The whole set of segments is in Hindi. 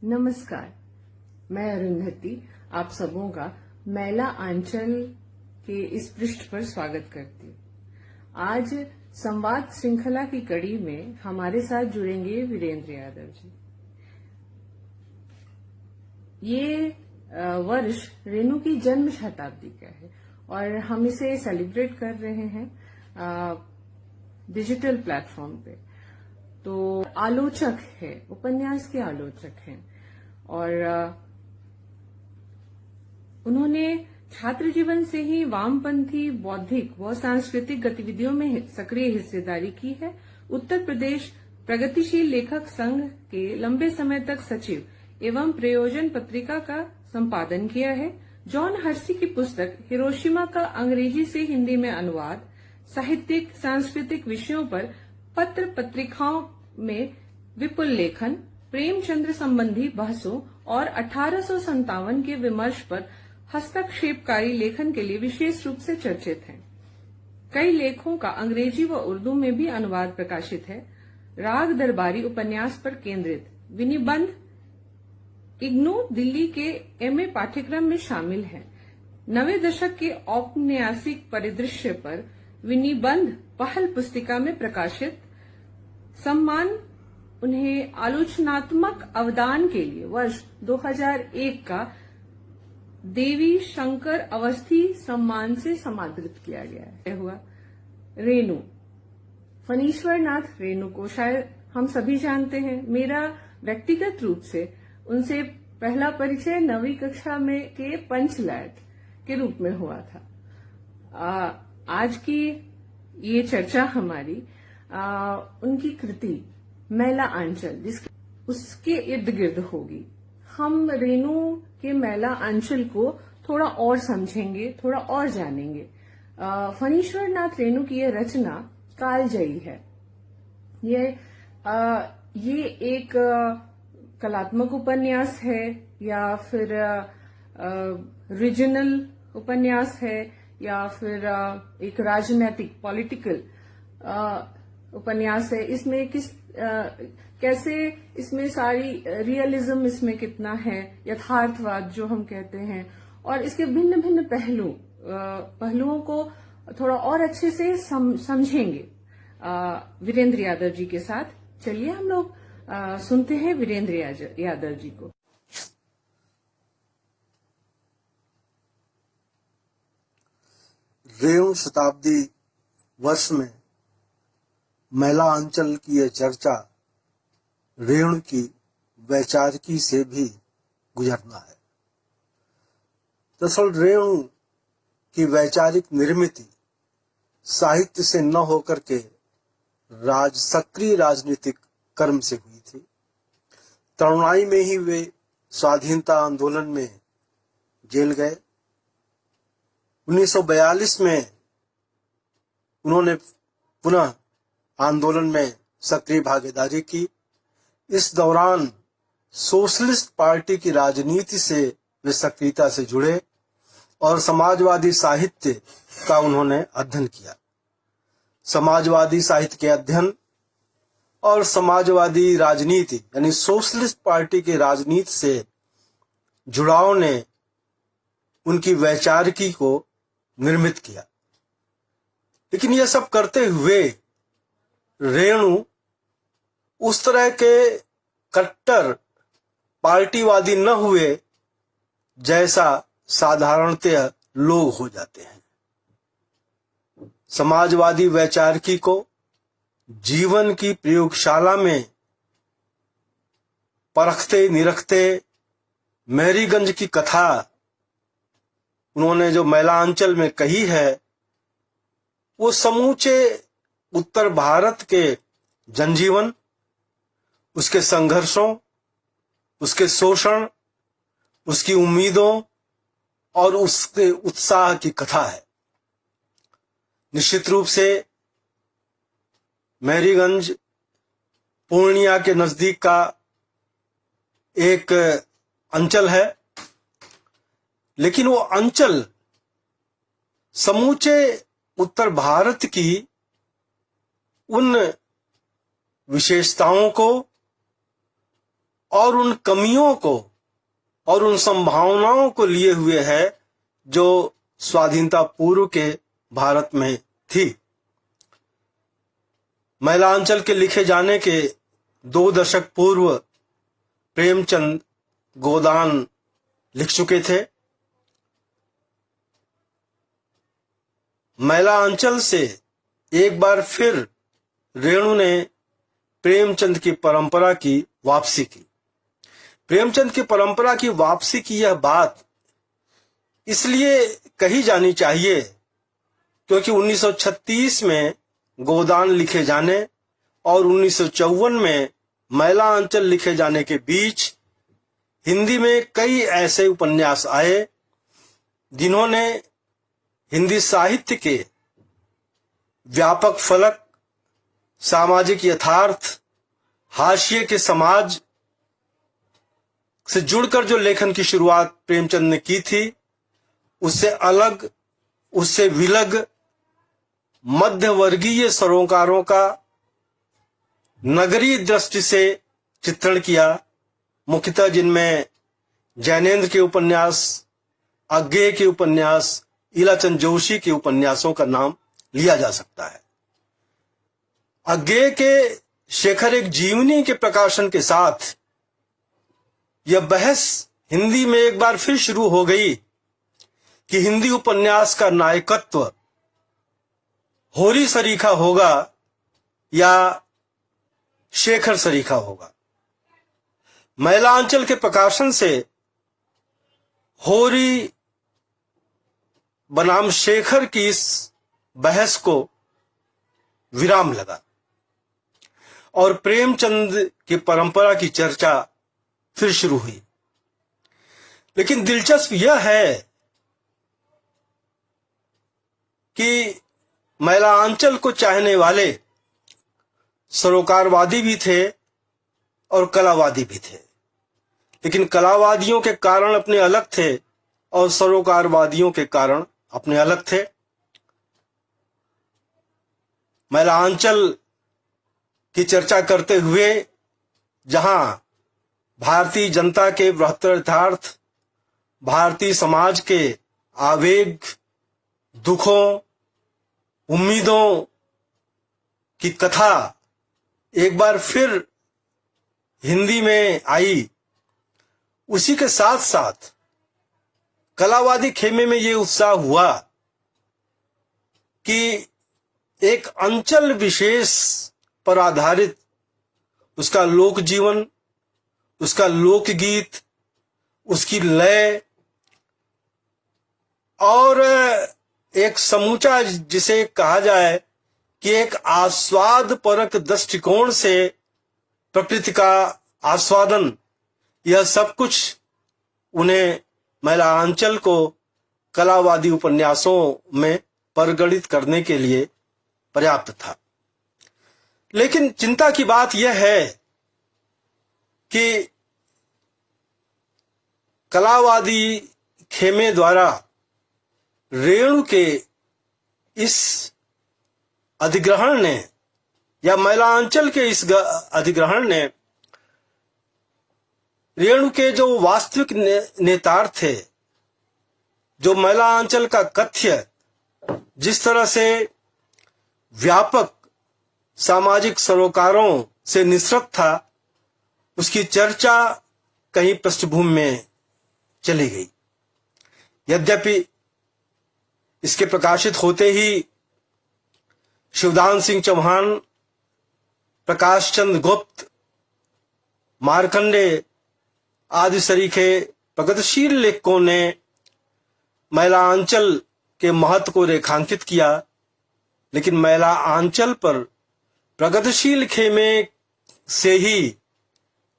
नमस्कार, मैं अरुंधति आप सबों का महिला आंचल के इस पृष्ठ पर स्वागत करती हूँ। आज संवाद श्रृंखला की कड़ी में हमारे साथ जुड़ेंगे वीरेंद्र यादव जी। ये वर्ष रेणु की जन्म शताब्दी का है और हम इसे सेलिब्रेट कर रहे हैं डिजिटल प्लेटफॉर्म पे। तो आलोचक है, उपन्यास के आलोचक हैं और उन्होंने छात्र जीवन से ही वामपंथी बौद्धिक व सांस्कृतिक गतिविधियों में सक्रिय हिस्सेदारी की है। उत्तर प्रदेश प्रगतिशील लेखक संघ के लंबे समय तक सचिव एवं प्रयोजन पत्रिका का संपादन किया है। जॉन हर्सी की पुस्तक हिरोशिमा का अंग्रेजी से हिंदी में अनुवाद, साहित्यिक सांस्कृतिक विषयों पर पत्र पत्रिकाओं में विपुल लेखन, प्रेमचंद्र संबंधी बहसों और 1857 के विमर्श पर हस्तक्षेपकारी लेखन के लिए विशेष रूप से चर्चित हैं। कई लेखों का अंग्रेजी व उर्दू में भी अनुवाद प्रकाशित है। राग दरबारी उपन्यास पर केंद्रित विनिबंध इग्नू दिल्ली के एमए पाठ्यक्रम में शामिल है। नवे दशक के औपन्यासिक परिदृश्य पर विनिबंध पहल पुस्तिका में प्रकाशित। सम्मान उन्हें आलोचनात्मक अवदान के लिए वर्ष 2001 का देवी शंकर अवस्थी सम्मान से सम्मानित किया गया है। हुआ रेणु, फणीश्वर नाथ रेणु को शायद हम सभी जानते हैं। मेरा व्यक्तिगत रूप से उनसे पहला परिचय 9वीं कक्षा में के पंचलैट के रूप में हुआ था। आज की ये चर्चा हमारी उनकी कृति महिला आंचल उसके इर्द गिर्द होगी। हम रेणु के महिला आंचल को थोड़ा और समझेंगे, थोड़ा और जानेंगे। फणीश्वर नाथ रेणु की यह रचना कालजयी है। ये एक कलात्मक उपन्यास है या फिर रीजनल उपन्यास है या फिर एक राजनैतिक पॉलिटिकल उपन्यास है। इसमें कैसे इसमें सारी रियलिज्म इसमें कितना है, यथार्थवाद जो हम कहते हैं, और इसके भिन्न भिन्न पहलुओं को थोड़ा और अच्छे से समझेंगे वीरेंद्र यादव जी के साथ। चलिए हम लोग सुनते हैं वीरेंद्र यादव जी को। रेणु शताब्दी वर्ष में महिला आंचल की यह चर्चा रेणु की वैचारिकी से भी गुजरना है। दरअसल रेणु की वैचारिक निर्मिति साहित्य से न होकर के सक्रिय राजनीतिक कर्म से हुई थी। तरुणाई में ही वे स्वाधीनता आंदोलन में जेल गए। 1942 में उन्होंने पुनः आंदोलन में सक्रिय भागीदारी की। इस दौरान सोशलिस्ट पार्टी की राजनीति से वे सक्रियता से जुड़े और समाजवादी साहित्य का उन्होंने अध्ययन किया। समाजवादी साहित्य के अध्ययन और समाजवादी राजनीति यानी सोशलिस्ट पार्टी की राजनीति से जुड़ाव ने उनकी वैचारिकी को निर्मित किया। लेकिन यह सब करते हुए रेणु उस तरह के कट्टर पार्टीवादी न हुए जैसा साधारणतः लोग हो जाते हैं। समाजवादी वैचारिकी को जीवन की प्रयोगशाला में परखते निरखते मैरीगंज की कथा उन्होंने जो महिलांचल में कही है, वो समूचे उत्तर भारत के जनजीवन, उसके संघर्षों, उसके शोषण, उसकी उम्मीदों और उसके उत्साह की कथा है। निश्चित रूप से मैरीगंज पूर्णिया के नजदीक का एक अंचल है, लेकिन वो अंचल समूचे उत्तर भारत की उन विशेषताओं को और उन कमियों को और उन संभावनाओं को लिए हुए है जो स्वाधीनता पूर्व के भारत में थी। मैलांचल के लिखे जाने के 2 दशक पूर्व प्रेमचंद गोदान लिख चुके थे। मैलांचल से एक बार फिर रेणु ने प्रेमचंद की परंपरा की वापसी की। प्रेमचंद की परंपरा की वापसी की यह बात इसलिए कही जानी चाहिए क्योंकि 1936 में गोदान लिखे जाने और 1954 में मैलांचल लिखे जाने के बीच हिंदी में कई ऐसे उपन्यास आए जिन्होंने हिंदी साहित्य के व्यापक फलक, सामाजिक यथार्थ, हाशिए के समाज से जुड़कर जो लेखन की शुरुआत प्रेमचंद ने की थी, उससे अलग, उससे विलग मध्यवर्गीय सरोकारों का नगरीय दृष्टि से चित्रण किया, मुख्यतः जिनमें जैनेन्द्र के उपन्यास, अज्ञेय के उपन्यास, इलाचंद जोशी के उपन्यासों का नाम लिया जा सकता है। अज्ञेय के शेखर एक जीवनी के प्रकाशन के साथ यह बहस हिंदी में एक बार फिर शुरू हो गई कि हिंदी उपन्यास का नायकत्व होरी सरीखा होगा या शेखर सरीखा होगा। मैलांचल के प्रकाशन से होरी बनाम शेखर की इस बहस को विराम लगा और प्रेमचंद की परंपरा की चर्चा फिर शुरू हुई। लेकिन दिलचस्प यह है कि मैलांचल को चाहने वाले सरोकारवादी भी थे और कलावादी भी थे, लेकिन कलावादियों के कारण अपने अलग थे और सरोकारवादियों के कारण अपने अलग थे। मैलांचल की चर्चा करते हुए जहां भारतीय जनता के बृहत्तर यथार्थ, भारतीय समाज के आवेग, दुखों, उम्मीदों की कथा एक बार फिर हिंदी में आई, उसी के साथ साथ कलावादी खेमे में यह उत्साह हुआ कि एक अंचल विशेष पर आधारित उसका लोक जीवन, उसका लोकगीत, उसकी लय और एक समूचा जिसे कहा जाए कि एक आस्वाद परक दृष्टिकोण से प्रकृति का आस्वादन, यह सब कुछ उन्हें मैलांचल को कलावादी उपन्यासों में परगणित करने के लिए पर्याप्त था। लेकिन चिंता की बात यह है कि कलावादी खेमे द्वारा रेणु के इस अधिग्रहण ने या मैलांचल के इस अधिग्रहण ने रेणु के जो वास्तविक नेतार्थ थे, जो मैलांचल का कथ्य जिस तरह से व्यापक सामाजिक सरोकारों से निसृत था, उसकी चर्चा कहीं पृष्ठभूमि में चली गई। यद्यपि इसके प्रकाशित होते ही शिवदान सिंह चौहान, प्रकाश चंद्र गुप्त, मार्कंडे आदि सरीखे प्रगतिशील लेखकों ने मैलांचल के महत्व को रेखांकित किया, लेकिन मैलांचल पर प्रगतिशील खेमे से ही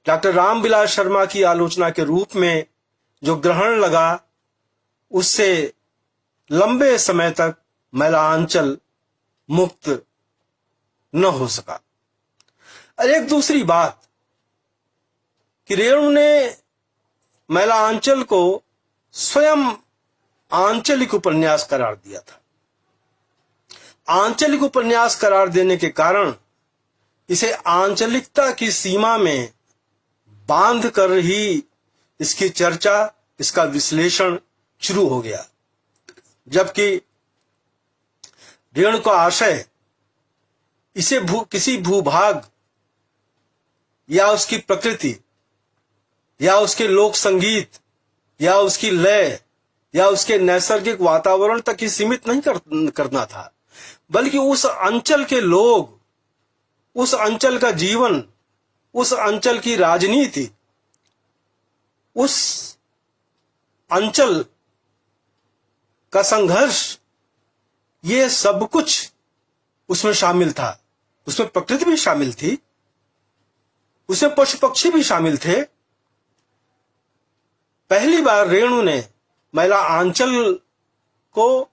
डॉक्टर रामविलास शर्मा की आलोचना के रूप में जो ग्रहण लगा, उससे लंबे समय तक मैलांचल मुक्त न हो सका। और एक दूसरी बात कि रेणु ने मैलांचल को स्वयं आंचलिक उपन्यास करार दिया था। आंचलिक उपन्यास करार देने के कारण इसे आंचलिकता की सीमा में बांध कर ही इसकी चर्चा, इसका विश्लेषण शुरू हो गया। जबकि रेणु का आशय इसे किसी भूभाग या उसकी प्रकृति या उसके लोक संगीत या उसकी लय या उसके नैसर्गिक वातावरण तक ही सीमित नहीं करना था, बल्कि उस अंचल के लोग, उस अंचल का जीवन, उस अंचल की राजनीति, उस अंचल का संघर्ष, ये सब कुछ उसमें शामिल था। उसमें प्रकृति भी शामिल थी, उसमें पशु पक्षी भी शामिल थे। पहली बार रेणु ने महिला आंचल को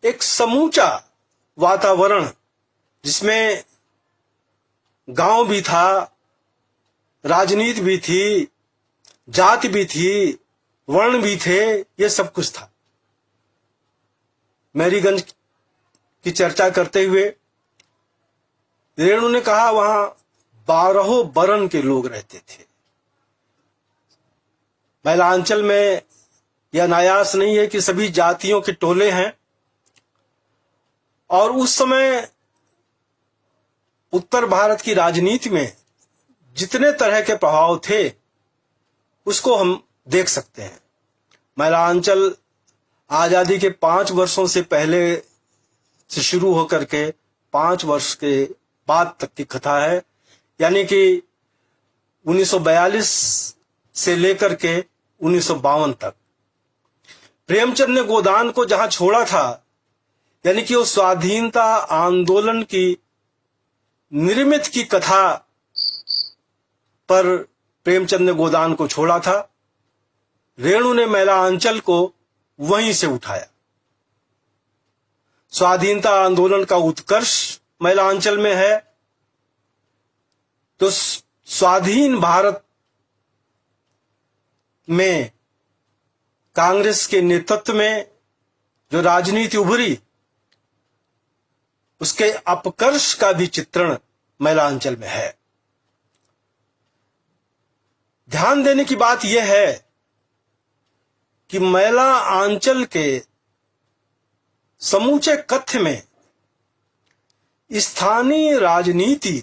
एक समूचा वातावरण, जिसमें गांव भी था, राजनीति भी थी, जाति भी थी, वर्ण भी थे, ये सब कुछ था। मैरीगंज की चर्चा करते हुए रेणु ने कहा वहां 12 बरन के लोग रहते थे। महिलांचल में यह नायास नहीं है कि सभी जातियों के टोले हैं, और उस समय उत्तर भारत की राजनीति में जितने तरह के प्रभाव थे उसको हम देख सकते हैं। महिलांचल आजादी के 5 वर्षों से पहले से शुरू होकर के 5 वर्ष के बाद तक की कथा है, यानी कि 1942 से लेकर के 1952 तक। प्रेमचंद ने गोदान को जहां छोड़ा था, यानी कि उस स्वाधीनता आंदोलन की निर्मित की कथा पर प्रेमचंद ने गोदान को छोड़ा था, रेणु ने महिलांचल को वहीं से उठाया। स्वाधीनता आंदोलन का उत्कर्ष महिलांचल में है, तो स्वाधीन भारत में कांग्रेस के नेतृत्व में जो राजनीति उभरी, उसके अपकर्ष का भी चित्रण महिलांचल में है। ध्यान देने की बात यह है कि महिला आंचल के समूचे कथ्य में स्थानीय राजनीति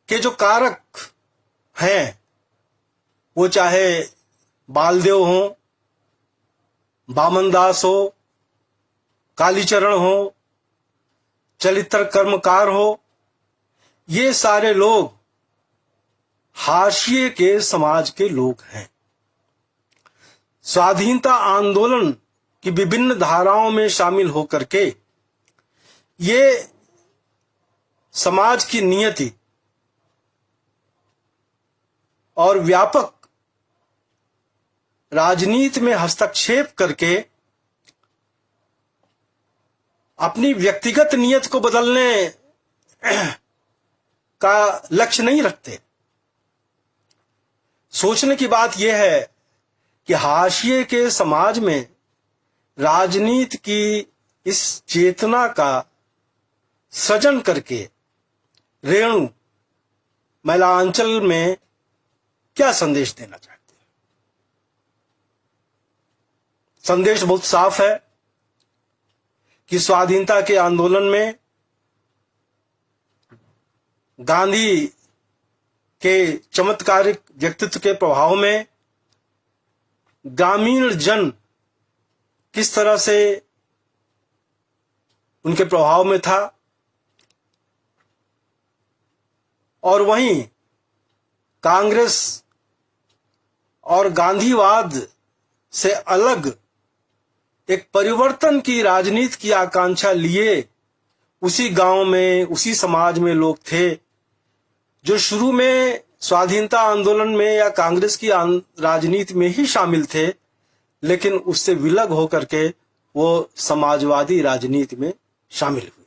के जो कारक हैं, वो चाहे बालदेव हो, बामनदास हो, कालीचरण हो, चरित्र कर्मकार हो, ये सारे लोग हाशिए के समाज के लोग हैं। स्वाधीनता आंदोलन की विभिन्न धाराओं में शामिल होकर के ये समाज की नियति और व्यापक राजनीति में हस्तक्षेप करके अपनी व्यक्तिगत नियत को बदलने का लक्ष्य नहीं रखते। सोचने की बात यह है कि हाशिए के समाज में राजनीति की इस चेतना का सृजन करके रेणु महिलांचल में क्या संदेश देना चाहते हैं। संदेश बहुत साफ है कि स्वाधीनता के आंदोलन में गांधी के चमत्कारिक व्यक्तित्व के प्रभाव में ग्रामीण जन किस तरह से उनके प्रभाव में था, और वहीं कांग्रेस और गांधीवाद से अलग एक परिवर्तन की राजनीति की आकांक्षा लिए उसी गांव में, उसी समाज में लोग थे जो शुरू में स्वाधीनता आंदोलन में या कांग्रेस की राजनीति में ही शामिल थे, लेकिन उससे विलग होकर के वो समाजवादी राजनीति में शामिल हुए।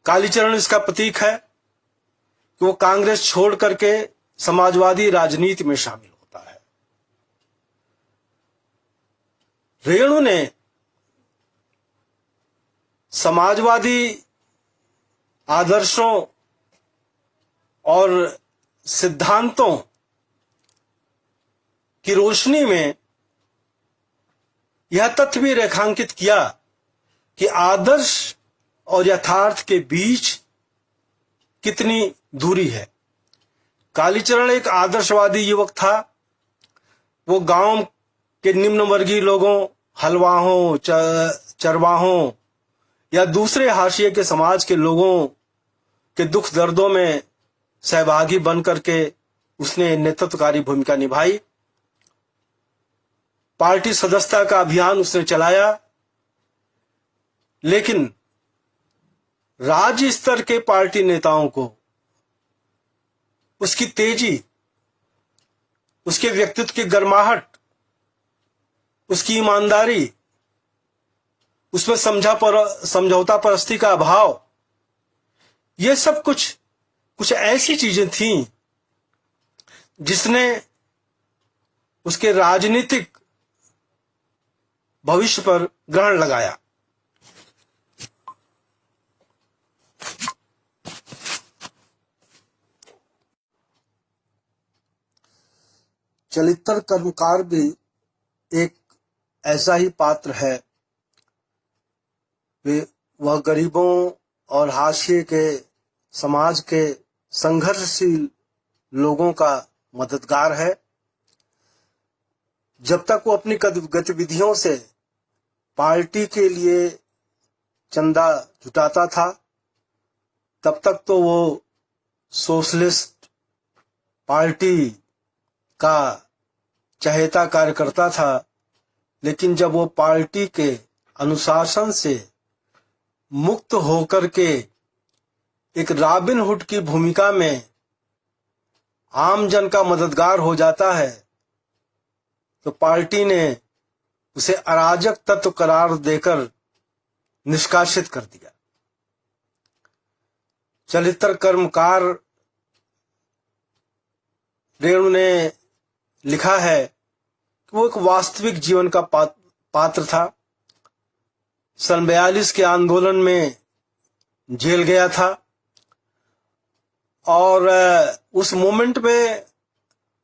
कालीचरण इसका प्रतीक है कि वो कांग्रेस छोड़ करके समाजवादी राजनीति में शामिल होता है। रेणु ने समाजवादी आदर्शों और सिद्धांतों की रोशनी में यह तथ्य भी रेखांकित किया कि आदर्श और यथार्थ के बीच कितनी दूरी है। कालीचरण एक आदर्शवादी युवक था। वो गांव के निम्न वर्गीय लोगों, हलवाहों, चरवाहों या दूसरे हाशिए के समाज के लोगों के दुख दर्दों में सहभागी बन करके उसने नेतृत्वकारी भूमिका निभाई। पार्टी सदस्यता का अभियान उसने चलाया, लेकिन राज्य स्तर के पार्टी नेताओं को उसकी तेजी, उसके व्यक्तित्व की गर्माहट, उसकी ईमानदारी, उसमें समझौता परस्ती का अभाव, ये सब कुछ ऐसी चीजें थीं जिसने उसके राजनीतिक भविष्य पर ग्रहण लगाया। चरित्र कर्मकार भी एक ऐसा ही पात्र है। वह गरीबों और हाशिए के समाज के संघर्षशील लोगों का मददगार है। जब तक वो अपनी गतिविधियों से पार्टी के लिए चंदा जुटाता था, तब तक तो वो सोशलिस्ट पार्टी का चहेता कार्यकर्ता था। लेकिन जब वो पार्टी के अनुशासन से मुक्त होकर के एक रॉबिन हुड की भूमिका में आम जन का मददगार हो जाता है, तो पार्टी ने उसे अराजक तत्व करार देकर निष्कासित कर दिया। चरित्र कर्मकार रेणु ने लिखा है कि वो एक वास्तविक जीवन का पात्र था। सन 42 के आंदोलन में जेल गया था और उस मोमेंट में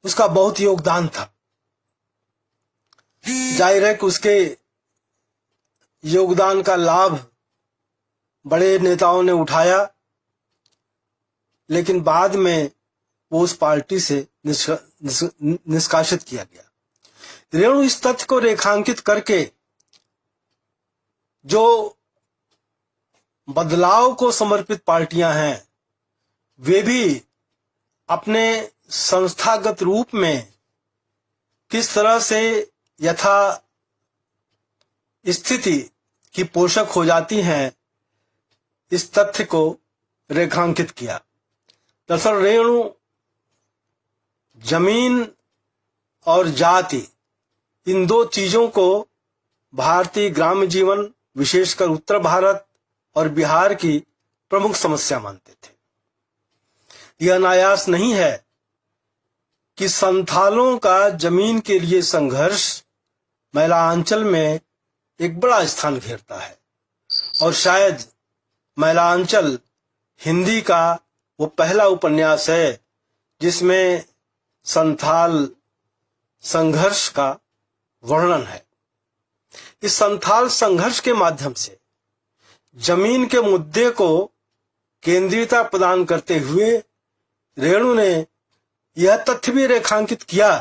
उसका बहुत योगदान था। जाहिर है कि उसके योगदान का लाभ बड़े नेताओं ने उठाया, लेकिन बाद में वो उस पार्टी से निष्कासित किया गया। रेणु इस तथ्य को रेखांकित करके जो बदलाव को समर्पित पार्टियां हैं, वे भी अपने संस्थागत रूप में किस तरह से यथा स्थिति की पोषक हो जाती हैं, इस तथ्य को रेखांकित किया। दरअसल रेणु जमीन और जाति, इन दो चीजों को भारतीय ग्राम्य जीवन, विशेषकर उत्तर भारत और बिहार की प्रमुख समस्या मानते थे। यह अनायास नहीं है कि संथालों का जमीन के लिए संघर्ष मैलांचल में एक बड़ा स्थान घेरता है, और शायद मैलांचल हिंदी का वो पहला उपन्यास है जिसमें संथाल संघर्ष का वर्णन है। इस संथाल संघर्ष के माध्यम से जमीन के मुद्दे को केंद्रीयता प्रदान करते हुए रेणु ने यह तथ्य भी रेखांकित किया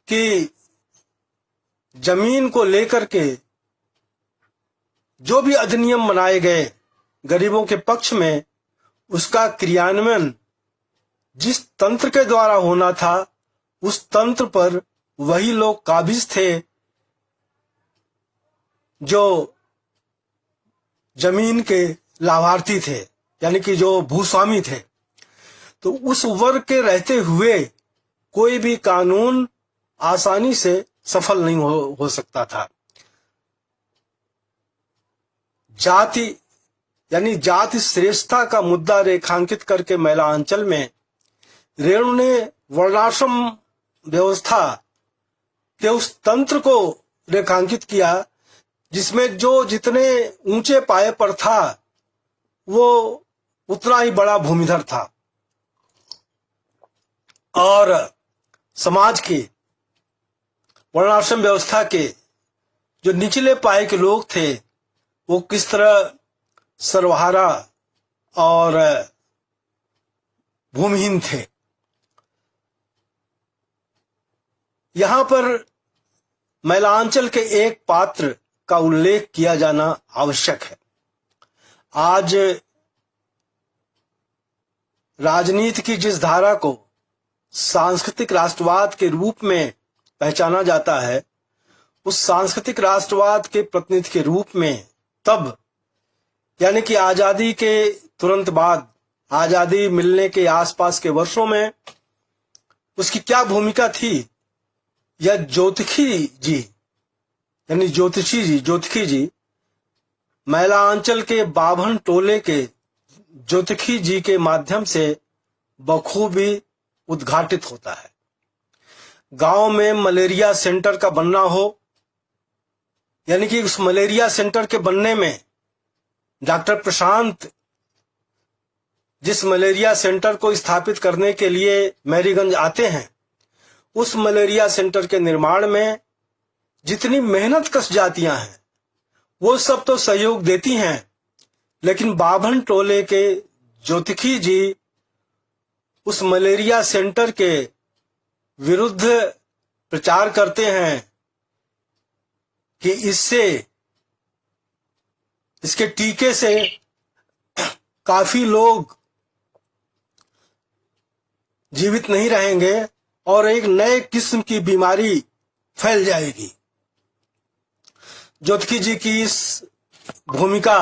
कि जमीन को लेकर के जो भी अधिनियम बनाए गए गरीबों के पक्ष में, उसका क्रियान्वयन जिस तंत्र के द्वारा होना था, उस तंत्र पर वही लोग काबिज थे जो जमीन के लाभार्थी थे, यानी कि जो भूस्वामी थे। तो उस वर्ग के रहते हुए कोई भी कानून आसानी से सफल नहीं हो सकता था। जाति यानी जाति श्रेष्ठता का मुद्दा रेखांकित करके मैलांचल में रेणु ने वर्णाश्रम व्यवस्था के उस तंत्र को रेखांकित किया जिसमें जो जितने ऊंचे पाए पर था वो उतना ही बड़ा भूमिधर था और समाज के वर्णाश्रम व्यवस्था के जो निचले पाए के लोग थे वो किस तरह सर्वहारा और भूमिहीन थे। यहां पर मैलांचल के एक पात्र का उल्लेख किया जाना आवश्यक है। आज राजनीति की जिस धारा को सांस्कृतिक राष्ट्रवाद के रूप में पहचाना जाता है, उस सांस्कृतिक राष्ट्रवाद के प्रतिनिधि के रूप में तब यानी कि आजादी के तुरंत बाद, आजादी मिलने के आसपास के वर्षों में उसकी क्या भूमिका थी, यह ज्योतिषी जी मैलांचल के बाभन टोले के ज्योतिषी जी के माध्यम से बखूबी उद्घाटित होता है। गांव में मलेरिया सेंटर का बनना हो, यानी कि उस मलेरिया सेंटर के बनने में डॉक्टर प्रशांत जिस मलेरिया सेंटर को स्थापित करने के लिए मैरीगंज आते हैं, उस मलेरिया सेंटर के निर्माण में जितनी मेहनत कश जातियां हैं वो सब तो सहयोग देती हैं, लेकिन बाभन टोले के ज्योतिषी जी उस मलेरिया सेंटर के विरुद्ध प्रचार करते हैं कि इसके टीके से काफी लोग जीवित नहीं रहेंगे और एक नए किस्म की बीमारी फैल जाएगी। ज्योतिषी जी की इस भूमिका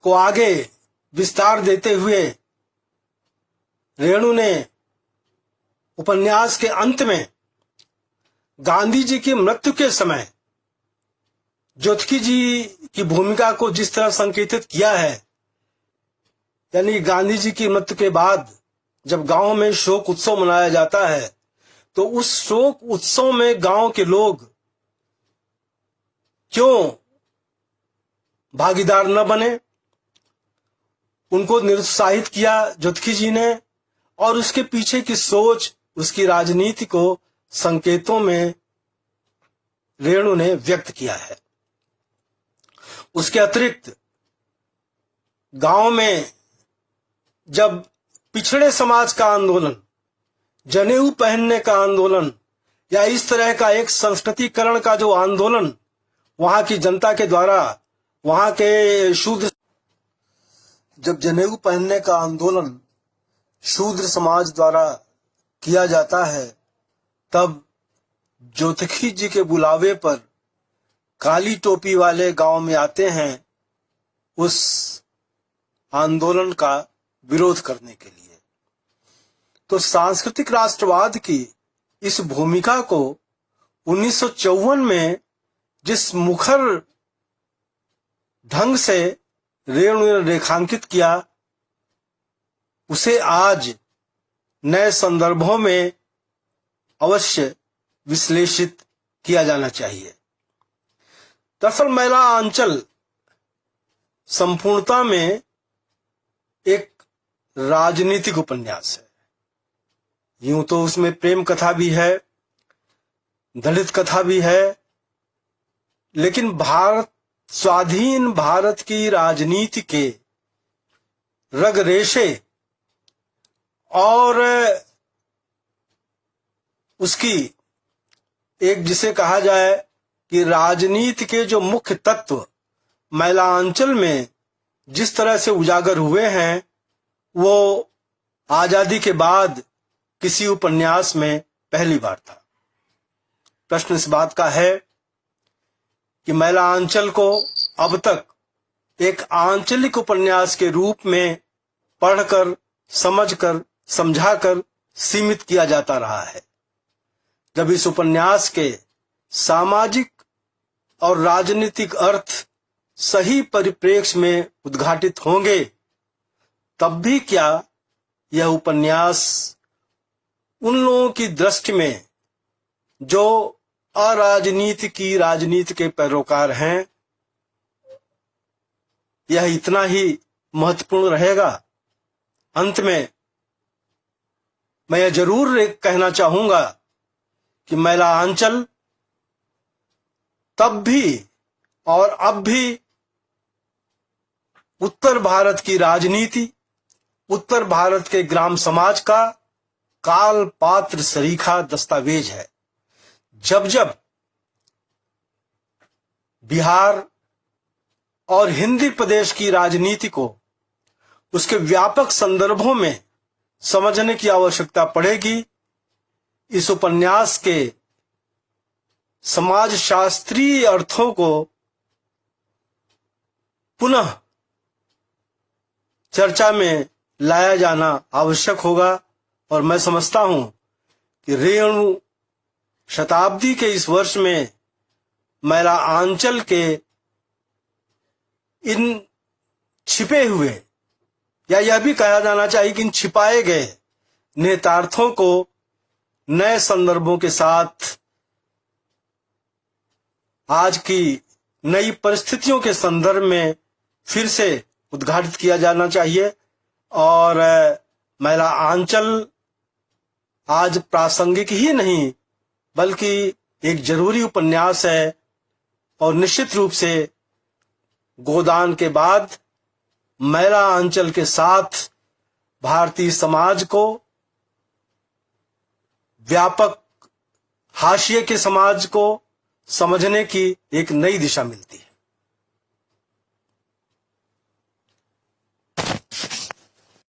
को आगे विस्तार देते हुए रेणु ने उपन्यास के अंत में गांधी जी की मृत्यु के समय ज्योतिषी जी की भूमिका को जिस तरह संकेतित किया है, यानी गांधी जी की मृत्यु के बाद जब गांव में शोक उत्सव मनाया जाता है तो उस शोक उत्सव में गांव के लोग क्यों भागीदार न बने, उनको निरुत्साहित किया ज्योतिषी जी ने, और उसके पीछे की सोच, उसकी राजनीति को संकेतों में रेणु ने व्यक्त किया है। उसके अतिरिक्त गांव में जब पिछड़े समाज का आंदोलन, जनेऊ पहनने का आंदोलन या इस तरह का एक संस्कृतिकरण का जो आंदोलन वहां की जनता के द्वारा, वहां के शूद्र, जब जनेऊ पहनने का आंदोलन शूद्र समाज द्वारा किया जाता है, तब ज्योतिषी जी के बुलावे पर काली टोपी वाले गांव में आते हैं उस आंदोलन का विरोध करने के लिए। तो सांस्कृतिक राष्ट्रवाद की इस भूमिका को 1954 में जिस मुखर ढंग से रेणु ने रेखांकित किया, उसे आज नए संदर्भों में अवश्य विश्लेषित किया जाना चाहिए। दरअसल मैलांचल संपूर्णता में एक राजनीतिक उपन्यास है। यूं तो उसमें प्रेम कथा भी है, दलित कथा भी है, लेकिन स्वाधीन भारत की राजनीति के रग रेशे और उसकी एक जिसे कहा जाए कि राजनीति के जो मुख्य तत्व मैलांचल में जिस तरह से उजागर हुए हैं, वो आजादी के बाद किसी उपन्यास में पहली बार था। प्रश्न इस बात का है कि मैलांचल को अब तक एक आंचलिक उपन्यास के रूप में पढ़कर, समझकर, समझाकर सीमित किया जाता रहा है। जब इस उपन्यास के सामाजिक और राजनीतिक अर्थ सही परिप्रेक्ष्य में उद्घाटित होंगे, तब भी क्या यह उपन्यास उन लोगों की दृष्टि में जो अराजनीति की राजनीति के पैरोकार हैं, यह इतना ही महत्वपूर्ण रहेगा? अंत में मैं यह जरूर कहना चाहूंगा कि महिला अंचल तब भी और अब भी उत्तर भारत की राजनीति, उत्तर भारत के ग्राम समाज का काल पात्र सरीखा दस्तावेज है। जब जब बिहार और हिंदी प्रदेश की राजनीति को उसके व्यापक संदर्भों में समझने की आवश्यकता पड़ेगी, इस उपन्यास के समाज शास्त्रीय अर्थों को पुनः चर्चा में लाया जाना आवश्यक होगा। और मैं समझता हूं कि रेणु शताब्दी के इस वर्ष में महिला आंचल के इन छिपे हुए, या यह भी कहा जाना चाहिए कि इन छिपाए गए निहितार्थों को नए संदर्भों के साथ आज की नई परिस्थितियों के संदर्भ में फिर से उद्घाटित किया जाना चाहिए। और महिला आंचल आज प्रासंगिक ही नहीं बल्कि एक जरूरी उपन्यास है, और निश्चित रूप से गोदान के बाद महिला आंचल के साथ भारतीय समाज को, व्यापक हाशिए के समाज को समझने की एक नई दिशा मिलती है।